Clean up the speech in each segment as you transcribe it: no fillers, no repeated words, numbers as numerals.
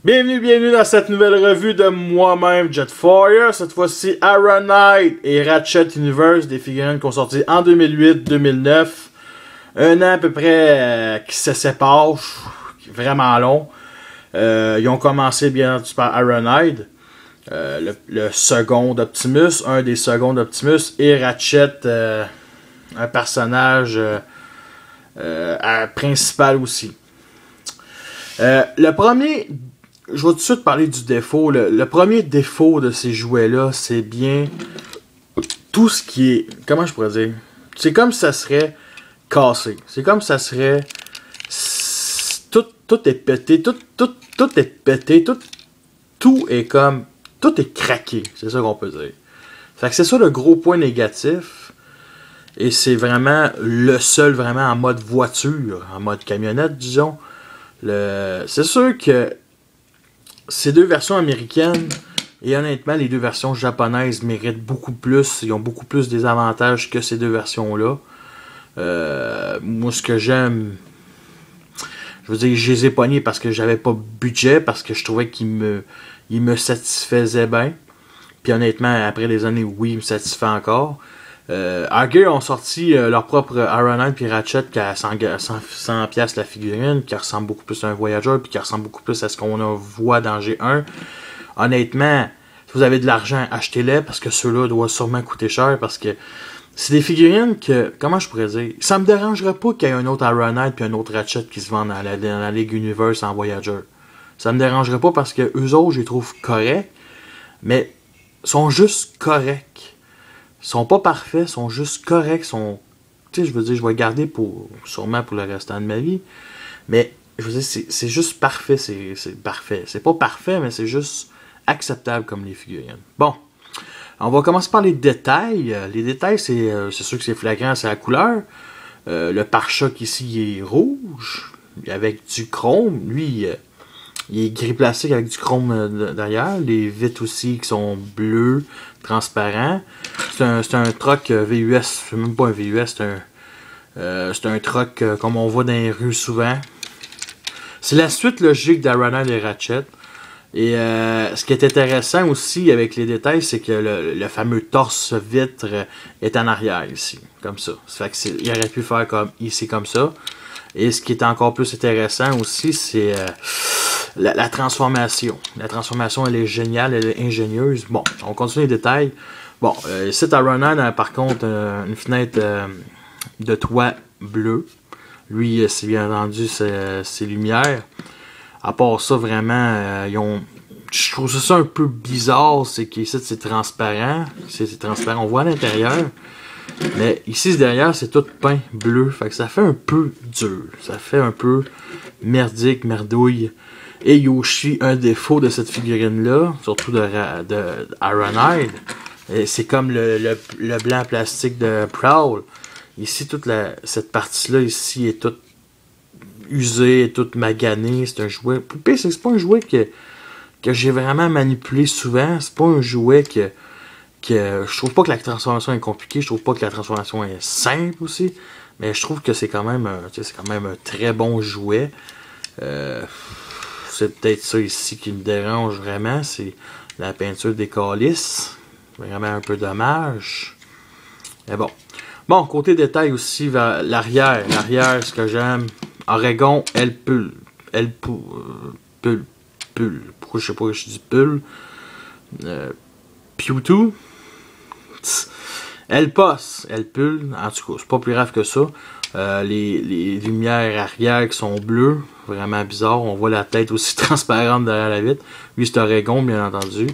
Bienvenue dans cette nouvelle revue de moi-même, Jetfire. Cette fois-ci, Iron Knight et Ratchet Universe, des figurines qui ont sorti en 2008-2009. Un an à peu près qui se séparent, vraiment long. Ils ont commencé bien entendu par Iron Knight, le second d'Optimus, un des seconds d'Optimus, et Ratchet, un personnage principal aussi. Le premier... Je vais tout de suite parler du défaut. Le premier défaut de ces jouets-là, c'est bien tout ce qui est... Comment je pourrais dire? C'est comme si ça serait cassé. C'est comme si ça serait... Tout est pété. Tout est pété. Tout est comme... Tout est craqué. C'est ça qu'on peut dire. Fait que c'est ça le gros point négatif. Et c'est vraiment le seul vraiment en mode voiture. En mode camionnette, disons. C'est sûr que ces deux versions américaines, et honnêtement, les deux versions japonaises méritent beaucoup plus. Ils ont beaucoup plus des avantages que ces deux versions-là. Moi, ce que j'aime... Je veux dire, je les ai pognés parce que j'avais pas de budget, parce que je trouvais qu'ils me satisfaisaient bien. Puis honnêtement, après des années, oui, ils me satisfait encore. Argear ont sorti leur propre Iron Knight puis Ratchet qui a 100$ la figurine, qui ressemble beaucoup plus à un Voyager, puis qui ressemble beaucoup plus à ce qu'on voit dans G1. Honnêtement, si vous avez de l'argent, achetez-les, parce que ceux-là doivent sûrement coûter cher, parce que c'est des figurines que, comment je pourrais dire, ça me dérangerait pas qu'il y ait un autre Iron Knight puis un autre Ratchet qui se vendent dans la Ligue Universe en Voyager. Ça me dérangerait pas parce que eux autres, je les trouve corrects, mais sont juste corrects. Ils sont pas parfaits, sont juste corrects, tu sais, je veux dire, je vais les garder sûrement pour le restant de ma vie, mais je veux dire, c'est juste parfait, c'est parfait. C'est pas parfait, mais c'est juste acceptable comme les figurines. Bon, on va commencer par les détails. Les détails, c'est sûr que c'est flagrant, c'est la couleur. Le pare-choc ici, il est rouge, avec du chrome. Lui, il est gris plastique avec du chrome derrière. Les vitres aussi qui sont bleues, transparents. C'est un truck VUS. C'est même pas un VUS, c'est un truck comme on voit dans les rues souvent. C'est la suite logique d'Iron Knight et Ratchet. Et ce qui est intéressant aussi avec les détails, c'est que le fameux torse vitre est en arrière ici, comme ça. Ça fait il aurait pu faire comme ici, comme ça. Et ce qui est encore plus intéressant aussi, c'est la transformation. La transformation, elle est géniale, elle est ingénieuse. Bon, on continue les détails. Bon, ici, Iron Knight, par contre, une fenêtre de toit bleu. Lui, c'est bien entendu ses lumières. À part ça, vraiment, je trouve ça un peu bizarre, c'est qu'ici, c'est transparent. C'est transparent, on voit à l'intérieur. Mais ici, derrière, c'est tout peint bleu. Fait que ça fait un peu dur. Ça fait un peu merdique, merdouille. Et il y a aussi un défaut de cette figurine-là, surtout de Iron Knight. C'est comme le blanc plastique de Prowl. Ici, cette partie-là, ici, est toute usée, est toute maganée. C'est un jouet... Puis, c'est pas un jouet que j'ai vraiment manipulé souvent. C'est pas un jouet que je trouve pas que la transformation est compliquée, je trouve pas que la transformation est simple aussi, mais je trouve que c'est quand même un très bon jouet. C'est peut-être ça ici qui me dérange vraiment, c'est la peinture des calices. Vraiment un peu dommage. Mais bon. Bon, côté détail aussi, vers l'arrière. L'arrière, ce que j'aime, Oregon, elle pull. Pourquoi je sais pas que je dis pull? Pewtwo. Elle passe, elle pull, en tout cas, c'est pas plus grave que ça. Les lumières arrière qui sont bleues, vraiment bizarre. On voit la tête aussi transparente derrière la vitre. Lui, c'est Oregon, bien entendu.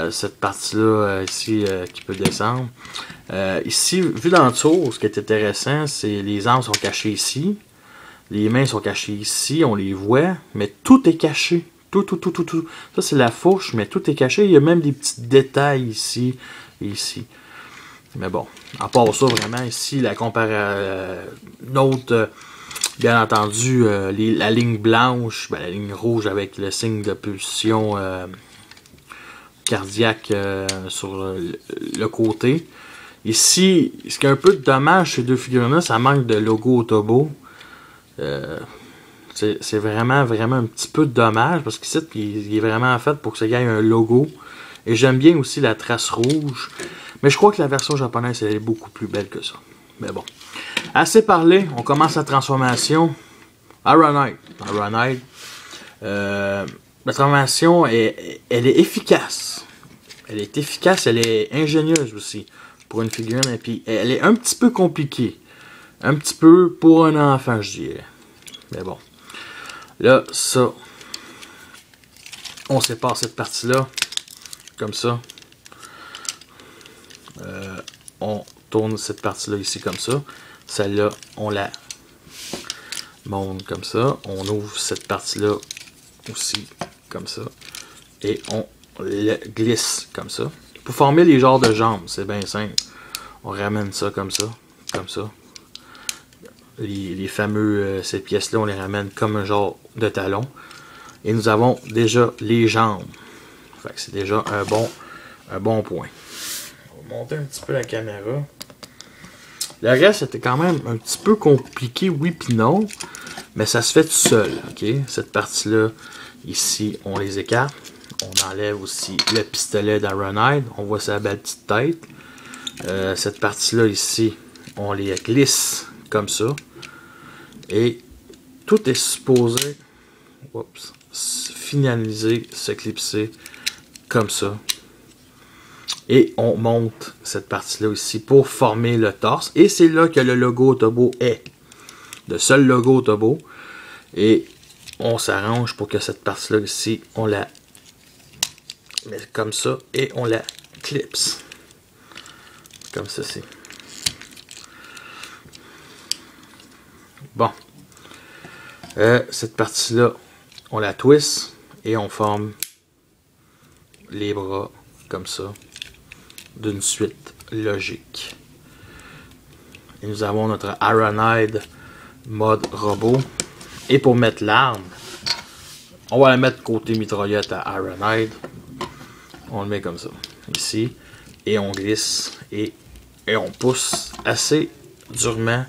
Cette partie-là, ici, qui peut descendre. Ici, vu d'en dessous, ce qui est intéressant, c'est les armes sont cachées ici. Les mains sont cachées ici, on les voit, mais tout est caché. Tout. Ça, c'est la fourche, mais tout est caché. Il y a même des petits détails ici et ici. Mais bon, à part ça, vraiment, ici, la comparaison... bien entendu, la ligne blanche, la ligne rouge avec le signe de pulsion cardiaque sur le côté. Ici, ce qui est un peu dommage, ces deux figurines-là, ça manque de logo Autobo. C'est vraiment, vraiment un petit peu dommage parce qu'ici, il est vraiment fait pour que ça gagne un logo. Et j'aime bien aussi la trace rouge. Mais je crois que la version japonaise, elle est beaucoup plus belle que ça. Mais bon. Assez parlé, on commence la transformation. Aronite. La transformation, elle est efficace. Elle est efficace, elle est ingénieuse aussi pour une figurine. Et puis, elle est un petit peu compliquée. Un petit peu pour un enfant, je dirais. Mais bon. Là, ça. On sépare cette partie-là. Comme ça. On tourne cette partie-là ici comme ça. Celle-là, on la monte comme ça. On ouvre cette partie-là aussi comme ça. Et on le glisse comme ça. Pour former les genres de jambes, c'est bien simple. On ramène ça comme ça. Comme ça. Les fameux, ces pièces-là, on les ramène comme un genre de talon. Et nous avons déjà les jambes. Fait que c'est déjà un bon point. On va monter un petit peu la caméra. Le reste, c'était quand même un petit peu compliqué, oui puis non. Mais ça se fait tout seul, ok? Cette partie-là, ici, on les écarte. On enlève aussi le pistolet d'Aronite. On voit sa belle petite tête. Cette partie-là, ici, on les glisse comme ça. Et tout est supposé finaliser, se clipser comme ça. Et on monte cette partie-là ici pour former le torse. Et c'est là que le logo Autobot est. Le seul logo Autobot. Et on s'arrange pour que cette partie-là ici, on la met comme ça. Et on la clipse. Comme ceci. Bon. Cette partie-là, on la twist. Et on forme les bras comme ça. D'une suite logique. Et nous avons notre Aronite mode robot. Et pour mettre l'arme, on va la mettre côté mitraillette à Aronite. On le met comme ça. Ici. Et on glisse. Et on pousse assez durement.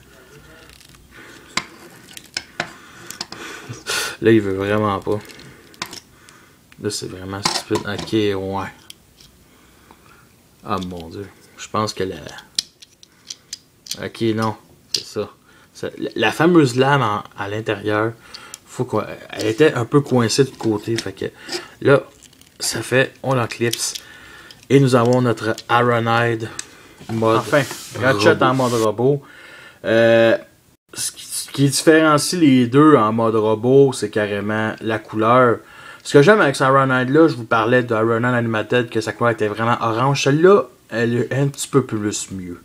Là, il veut vraiment pas. Là, c'est vraiment stupide. Ok, ouais. Ah mon dieu. Je pense que la... Ok, non. C'est ça. La fameuse lame à l'intérieur, elle était un peu coincée de côté. Fait que là, ça fait, on l'enclipse. Et nous avons notre Aronite mode Ratchet en mode robot. Ce qui différencie les deux en mode robot, c'est carrément la couleur. Ce que j'aime avec ce Aronite là, je vous parlais de Aronite Animated, que sa couleur était vraiment orange. Celle-là, elle est un petit peu plus mieux.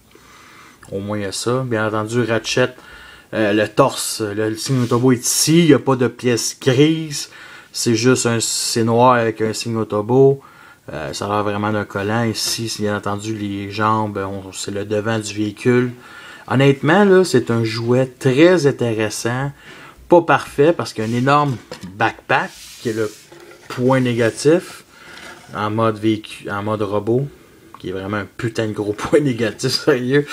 Au moins il y a ça. Bien entendu, Ratchet, le torse, le signe Autobot est ici. Il n'y a pas de pièce grise. C'est juste c'est noir avec un signe Autobot. Ça a l'air vraiment d'un collant. Ici, bien entendu, les jambes, c'est le devant du véhicule. Honnêtement, là, c'est un jouet très intéressant. Pas parfait parce qu'il y a un énorme backpack qui est le point négatif en mode véhicule, en mode robot, qui est vraiment un putain de gros point négatif, sérieux.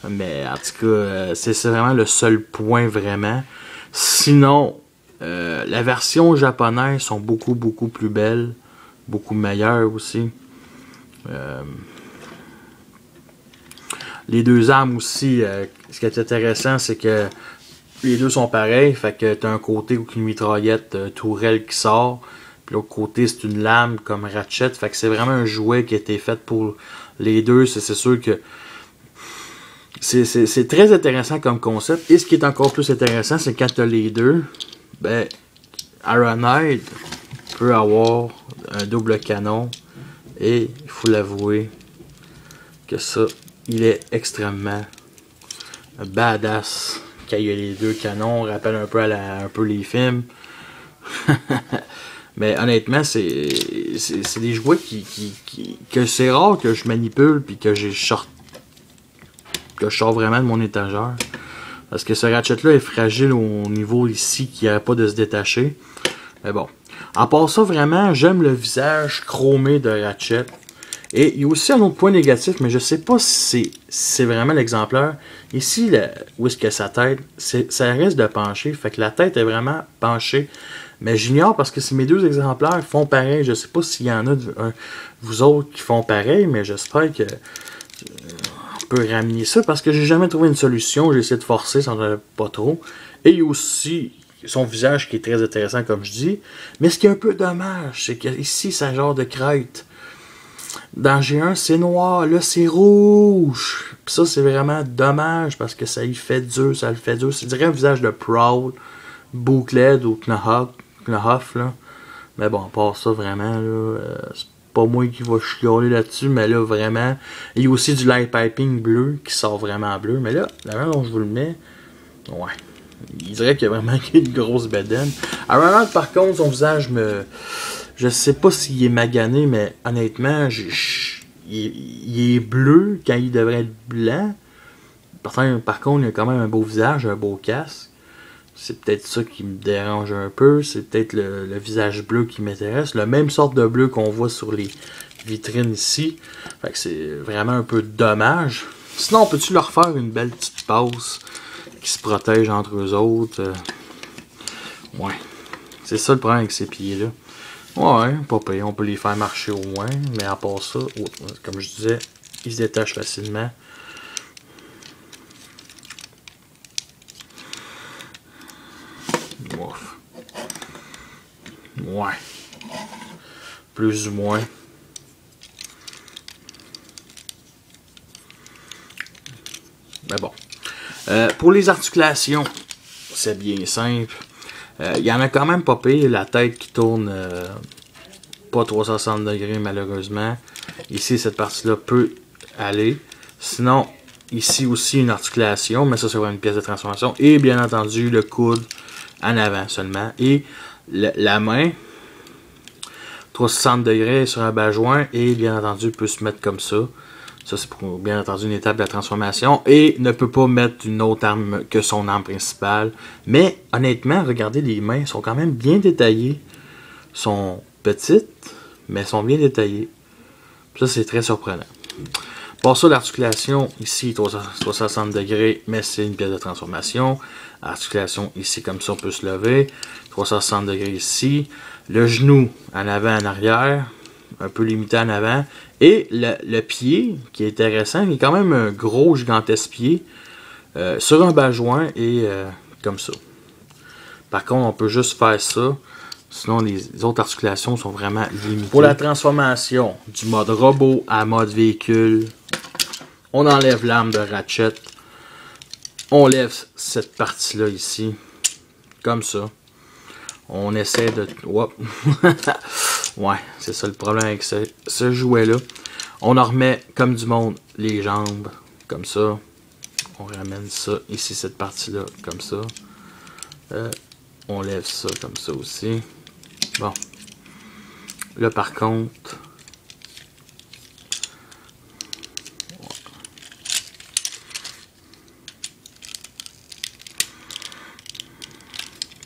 Mais en tout cas, c'est vraiment le seul point vraiment. Sinon, la version japonaise sont beaucoup plus belles, beaucoup meilleures aussi. Les deux armes aussi, ce qui est intéressant, c'est que les deux sont pareils. Fait que tu as un côté où une mitraillette tourelle qui sort. Puis l'autre côté, c'est une lame comme Ratchet. Fait que c'est vraiment un jouet qui a été fait pour les deux. C'est sûr que c'est très intéressant comme concept. Et ce qui est encore plus intéressant, c'est quand tu as les deux, ben, Aronite peut avoir un double canon. Et il faut l'avouer que ça, il est extrêmement badass. Quand il y a les deux canons, on rappelle un peu un peu les films. Mais honnêtement, c'est des jouets que c'est rare que je manipule puis que je sors vraiment de mon étagère. Parce que ce Ratchet-là est fragile au niveau ici qui n'arrête pas de se détacher. Mais bon. En part ça, vraiment, j'aime le visage chromé de Ratchet. Et il y a aussi un autre point négatif, mais je sais pas si c'est vraiment l'exemplaire. Ici, où est-ce que sa tête, ça risque de pencher, fait que la tête est vraiment penchée. Mais j'ignore parce que si mes deux exemplaires font pareil, je sais pas s'il y en a vous autres qui font pareil, mais j'espère que on peut ramener ça parce que j'ai jamais trouvé une solution. J'ai essayé de forcer, ça ne pas trop. Et il y a aussi son visage qui est très intéressant, comme je dis. Mais ce qui est un peu dommage, c'est qu'ici, c'est un genre de crête. Dans G1, c'est noir, là, c'est rouge. Puis ça, c'est vraiment dommage parce que ça y fait dur, ça le fait dur. C'est dirait un visage de Prowl, Boucled ou Knohoff, là. Mais bon, à part ça, vraiment, là, c'est pas moi qui va chialer là-dessus, mais là, vraiment. Il y a aussi du light piping bleu qui sort vraiment bleu. Mais là, la manière dont je vous le mets, ouais. Il dirait qu'il y a vraiment une grosse bedaine. Iron par contre, son visage me... Je sais pas s'il est magané, mais honnêtement, il est bleu quand il devrait être blanc. Par contre, il a quand même un beau visage, un beau casque. C'est peut-être ça qui me dérange un peu. C'est peut-être le visage bleu qui m'intéresse. La même sorte de bleu qu'on voit sur les vitrines ici. Fait que c'est vraiment un peu dommage. Sinon, peux-tu leur faire une belle petite passe qui se protège entre eux autres? Ouais. C'est ça le problème avec ces pieds-là. Ouais, pas pire. On peut les faire marcher au moins. Mais à part ça, comme je disais, ils se détachent facilement. Ouf. Ouais. Plus ou moins. Mais bon. Pour les articulations, c'est bien simple. Il y en a quand même pas pire. La tête qui tourne pas 360 degrés malheureusement. Ici, cette partie-là peut aller. Sinon, ici aussi une articulation, mais ça sera une pièce de transformation. Et bien entendu, le coude en avant seulement. Et la main, 360 degrés sur un bas-joint. Et bien entendu, peut se mettre comme ça. Ça, c'est pour, bien entendu, une étape de la transformation. Et ne peut pas mettre une autre arme que son arme principale. Mais, honnêtement, regardez, les mains sont quand même bien détaillées. Sont petites, mais sont bien détaillées. Ça, c'est très surprenant. Pour ça, l'articulation, ici, 360 degrés, mais c'est une pièce de transformation. Articulation, ici, comme ça, on peut se lever. 360 degrés ici. Le genou, en avant, en arrière. Un peu limité en avant. Et le pied, qui est intéressant, il est quand même un gros, gigantesque pied. Sur un bas-joint et comme ça. Par contre, on peut juste faire ça. Sinon, les autres articulations sont vraiment limitées. Pour la transformation du mode robot à mode véhicule, on enlève l'arme de Ratchet. On lève cette partie-là ici. Comme ça. On essaie de... Ouais, c'est ça le problème avec ce jouet-là. On en remet comme du monde les jambes. Comme ça. On ramène ça ici, cette partie-là, comme ça. On lève ça comme ça aussi. Bon. Là, par contre...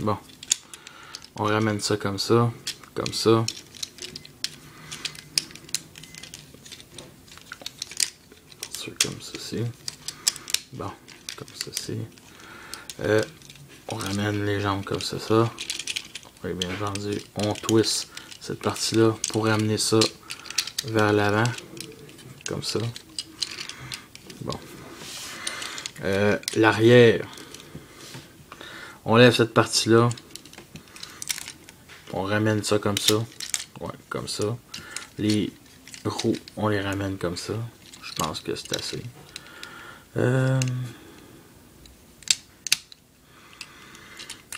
Bon. On ramène ça comme ça. Comme ça. Comme ceci. Bon. Comme ceci. On ramène les jambes comme ça. Oui, bien entendu, on twist cette partie-là pour ramener ça vers l'avant. Comme ça. Bon. L'arrière. On lève cette partie-là. On ramène ça comme ça. Ouais, comme ça. Les roues, on les ramène comme ça. Je pense que c'est assez.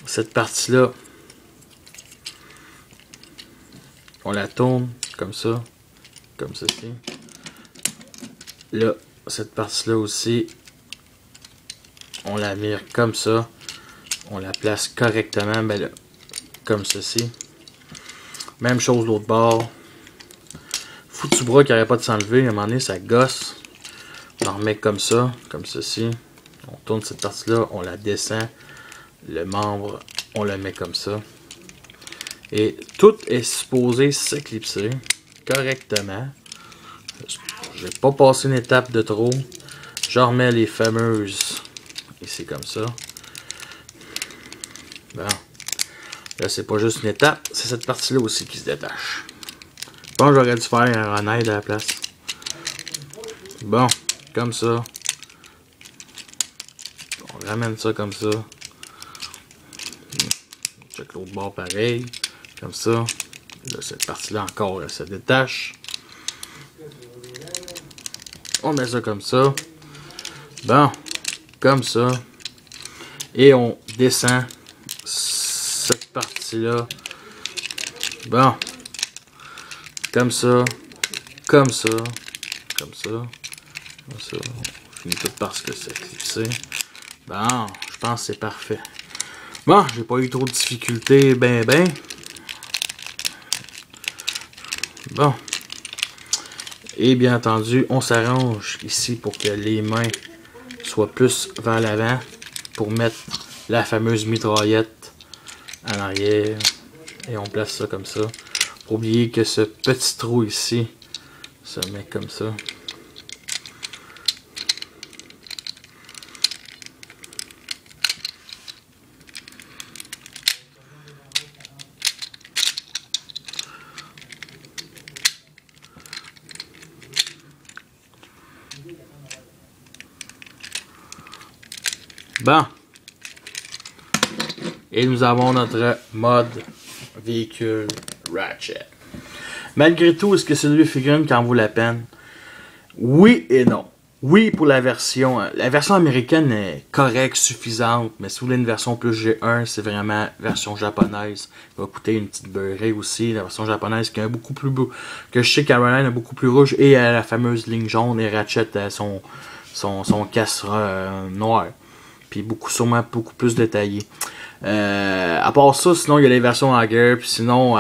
Cette partie-là, on la tourne comme ça, comme ceci. Là, cette partie-là aussi, on la vire comme ça. On la place correctement, ben là, comme ceci. Même chose l'autre bord. Foutu bras qui n'arrête pas de s'enlever, à un moment donné, ça gosse. On la remet comme ça, comme ceci. On tourne cette partie-là, on la descend. Le membre, on le met comme ça. Et tout est supposé s'éclipser correctement. J'ai pas passé une étape de trop. Je remets les fameuses ici comme ça. Bon. Là, c'est pas juste une étape, c'est cette partie-là aussi qui se détache. Bon, j'aurais dû faire un renard à la place. Bon, comme ça. On ramène ça comme ça. Check l'autre bord pareil. Comme ça. Là, cette partie-là encore, elle se détache. On met ça comme ça. Bon, comme ça. Et on descend cette partie-là. Bon. Comme ça. Comme ça. Comme ça. Comme ça. On finit tout parce que c'est clipsé. Bon, je pense que c'est parfait. Bon, j'ai pas eu trop de difficultés, ben. Bon. Et bien entendu, on s'arrange ici pour que les mains soient plus vers l'avant pour mettre la fameuse mitraillette en arrière. Et on place ça comme ça. Faut oublier que ce petit trou ici se met comme ça. Bon. Et nous avons notre mode véhicule Ratchet. Malgré tout, est-ce que c'est deux figurines qui en vaut la peine? Oui et non. Oui pour la version. La version américaine est correcte, suffisante, mais si vous voulez une version plus G1, c'est vraiment la version japonaise. Il va coûter une petite beurrée aussi. La version japonaise qui est beaucoup plus beau. Que je sais Caroline est beaucoup plus rouge et elle a la fameuse ligne jaune et Ratchet a son casque noir. Puis sûrement beaucoup plus détaillé. À part ça, sinon il y a les versions en guerre. Puis sinon,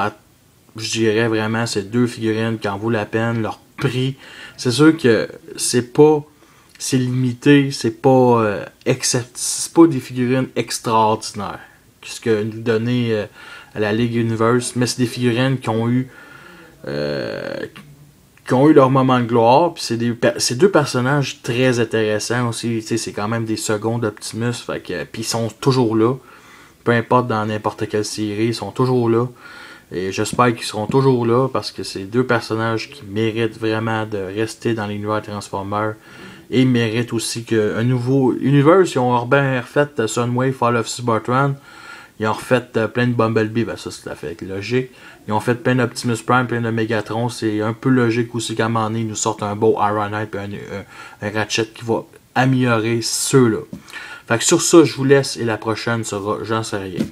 je dirais vraiment c'est deux figurines qui en vaut la peine. Leur prix, c'est sûr que c'est limité, c'est pas des figurines extraordinaires. Ce que nous donnait à la Ligue Universe, mais c'est des figurines qui ont eu leur moment de gloire. Puis c'est deux personnages très intéressants aussi. C'est quand même des secondes d'Optimus. Puis ils sont toujours là. Peu importe dans n'importe quelle série, ils sont toujours là. Et j'espère qu'ils seront toujours là parce que c'est deux personnages qui méritent vraiment de rester dans l'univers Transformers. Et méritent aussi qu'un nouveau univers. Ils ont bien refait Sunwave, Fall of Cybertron. Ils ont refait plein de Bumblebee. Ben ça, c'est tout à fait logique. Ils ont fait plein d'Optimus Prime, plein de Megatron. C'est un peu logique aussi qu'à un moment donné, ils nous sortent un beau Ironite et un Ratchet qui va améliorer ceux-là. Fait que sur ça, je vous laisse et la prochaine sera J'en sais rien.